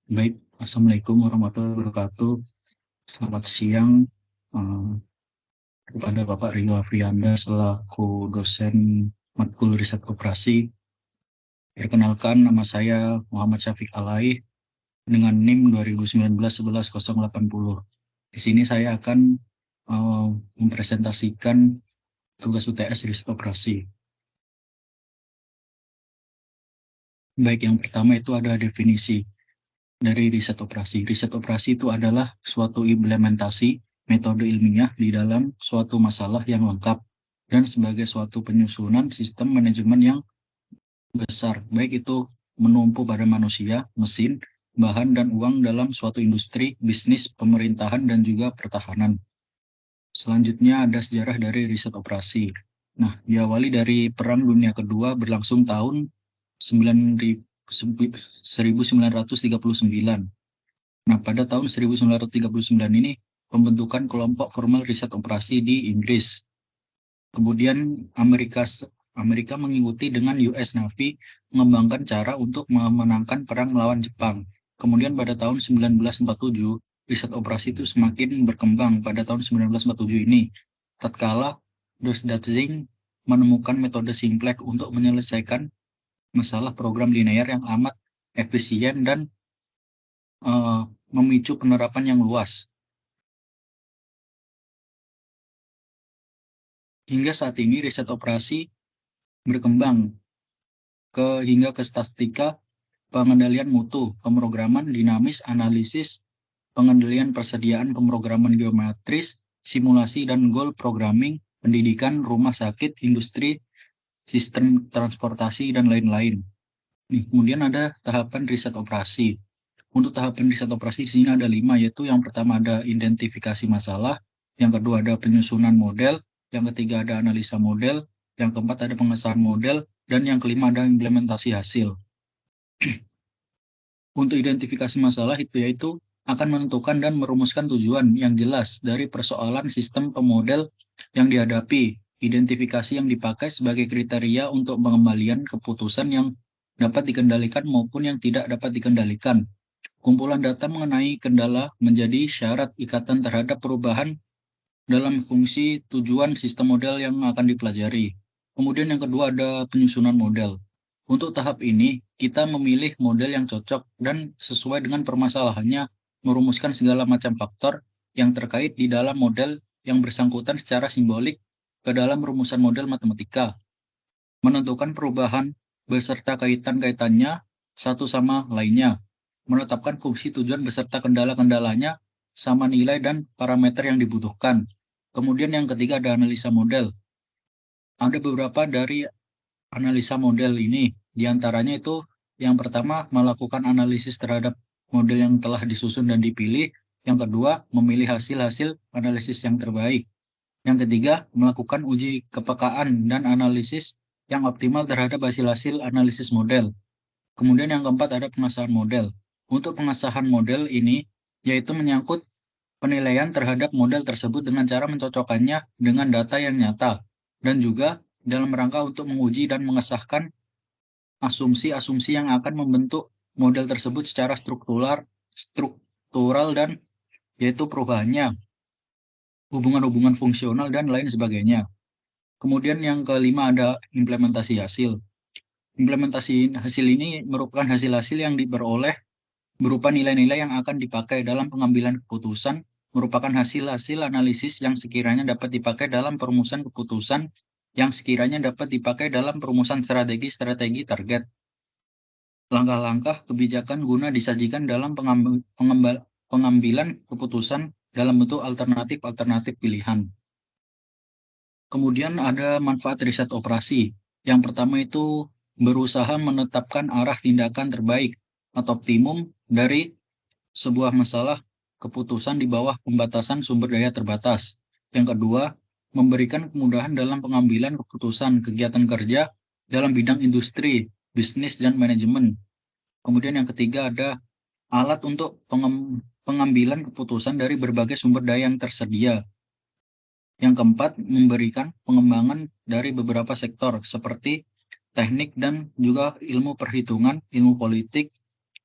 Baik, Assalamualaikum warahmatullahi wabarakatuh. Selamat siang eh, kepada Bapak Rio Afrianda selaku dosen matkul riset koperasi. Perkenalkan, nama saya Muhammad Syafiq Alai dengan NIM 2019 11 080. Di sini saya akan mempresentasikan tugas UTS riset koperasi. Baik, yang pertama itu ada definisi dari riset operasi. Riset operasi itu adalah suatu implementasi metode ilmiah di dalam suatu masalah yang lengkap dan sebagai suatu penyusunan sistem manajemen yang besar, baik itu menumpu pada manusia, mesin, bahan, dan uang dalam suatu industri, bisnis, pemerintahan, dan juga pertahanan. Selanjutnya ada sejarah dari riset operasi. Nah, diawali dari Perang Dunia Kedua berlangsung tahun 1939. Nah, pada tahun 1939 ini pembentukan kelompok formal riset operasi di Inggris. Kemudian Amerika mengikuti dengan US Navy mengembangkan cara untuk memenangkan perang melawan Jepang. Kemudian pada tahun 1947, riset operasi itu semakin berkembang. Pada tahun 1947 ini, tatkala Dosdatzing menemukan metode simplex untuk menyelesaikan masalah program linear yang amat efisien dan memicu penerapan yang luas. Hingga saat ini riset operasi berkembang hingga ke statistika, pengendalian mutu, pemrograman dinamis, analisis, pengendalian persediaan pemrograman geometris, simulasi dan goal programming, pendidikan, rumah sakit, industri, sistem transportasi, dan lain-lain. Kemudian ada tahapan riset operasi. Untuk tahapan riset operasi di sini ada 5, yaitu yang pertama ada identifikasi masalah, yang kedua ada penyusunan model, yang ketiga ada analisa model, yang keempat ada pengesahan model, dan yang kelima ada implementasi hasil. Untuk identifikasi masalah itu yaitu akan menentukan dan merumuskan tujuan yang jelas dari persoalan sistem pemodel yang dihadapi. Identifikasi yang dipakai sebagai kriteria untuk pengembalian keputusan yang dapat dikendalikan maupun yang tidak dapat dikendalikan. Kumpulan data mengenai kendala menjadi syarat ikatan terhadap perubahan dalam fungsi tujuan sistem model yang akan dipelajari. Kemudian yang kedua ada penyusunan model. Untuk tahap ini, kita memilih model yang cocok dan sesuai dengan permasalahannya, merumuskan segala macam faktor yang terkait di dalam model yang bersangkutan secara simbolik ke dalam rumusan model matematika, menentukan perubahan beserta kaitan-kaitannya satu sama lainnya, menetapkan fungsi tujuan beserta kendala-kendalanya sama nilai dan parameter yang dibutuhkan. Kemudian yang ketiga ada analisa model. Ada beberapa dari analisa model ini, diantaranya itu yang pertama melakukan analisis terhadap model yang telah disusun dan dipilih, yang kedua memilih hasil-hasil analisis yang terbaik, yang ketiga melakukan uji kepekaan dan analisis yang optimal terhadap hasil-hasil analisis model. Kemudian yang keempat ada pengesahan model. Untuk pengesahan model ini yaitu menyangkut penilaian terhadap model tersebut dengan cara mencocokkannya dengan data yang nyata dan juga dalam rangka untuk menguji dan mengesahkan asumsi-asumsi yang akan membentuk model tersebut secara struktural dan yaitu perubahannya, hubungan-hubungan fungsional dan lain sebagainya. Kemudian yang kelima ada implementasi hasil. Implementasi hasil ini merupakan hasil-hasil yang diperoleh berupa nilai-nilai yang akan dipakai dalam pengambilan keputusan, merupakan hasil-hasil analisis yang sekiranya dapat dipakai dalam perumusan keputusan, yang sekiranya dapat dipakai dalam perumusan strategi-strategi target. Langkah-langkah kebijakan guna disajikan dalam pengambilan keputusan dalam bentuk alternatif-alternatif pilihan. Kemudian ada manfaat riset operasi. Yang pertama itu berusaha menetapkan arah tindakan terbaik atau optimum dari sebuah masalah keputusan di bawah pembatasan sumber daya terbatas. Yang kedua, memberikan kemudahan dalam pengambilan keputusan kegiatan kerja dalam bidang industri, bisnis, dan manajemen. Kemudian yang ketiga ada alat untuk pengambilan keputusan dari berbagai sumber daya yang tersedia. Yang keempat, memberikan pengembangan dari beberapa sektor seperti teknik dan juga ilmu perhitungan, ilmu politik,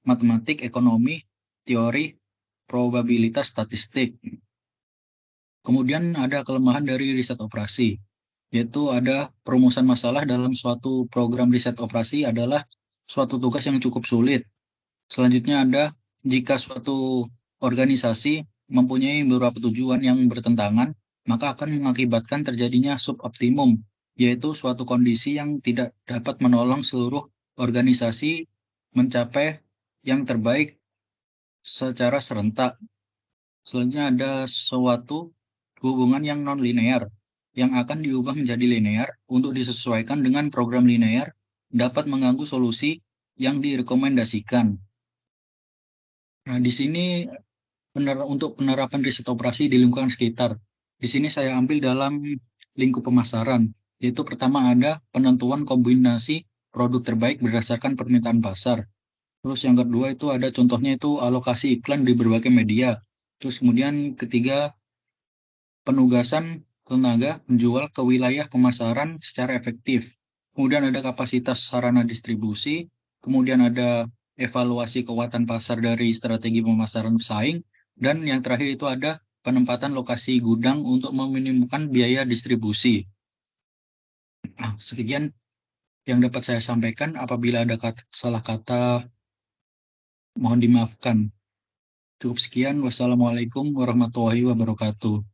matematik, ekonomi, teori probabilitas statistik. Kemudian ada kelemahan dari riset operasi, yaitu ada perumusan masalah dalam suatu program riset operasi adalah suatu tugas yang cukup sulit. Selanjutnya ada jika suatu organisasi mempunyai beberapa tujuan yang bertentangan, maka akan mengakibatkan terjadinya suboptimum, yaitu suatu kondisi yang tidak dapat menolong seluruh organisasi mencapai yang terbaik secara serentak. Selanjutnya ada suatu hubungan yang non-linear, yang akan diubah menjadi linear untuk disesuaikan dengan program linear dapat mengganggu solusi yang direkomendasikan. Nah, di sini untuk penerapan riset operasi di lingkungan sekitar. Di sini saya ambil dalam lingkup pemasaran, yaitu pertama ada penentuan kombinasi produk terbaik berdasarkan permintaan pasar. Terus yang kedua itu ada contohnya itu alokasi iklan di berbagai media. Terus kemudian ketiga, penugasan tenaga menjual ke wilayah pemasaran secara efektif. Kemudian ada kapasitas sarana distribusi, kemudian ada evaluasi kekuatan pasar dari strategi pemasaran pesaing, dan yang terakhir itu ada penempatan lokasi gudang untuk meminimumkan biaya distribusi. Nah, sekian yang dapat saya sampaikan. Apabila ada salah kata, mohon dimaafkan. Cukup sekian. Wassalamualaikum warahmatullahi wabarakatuh.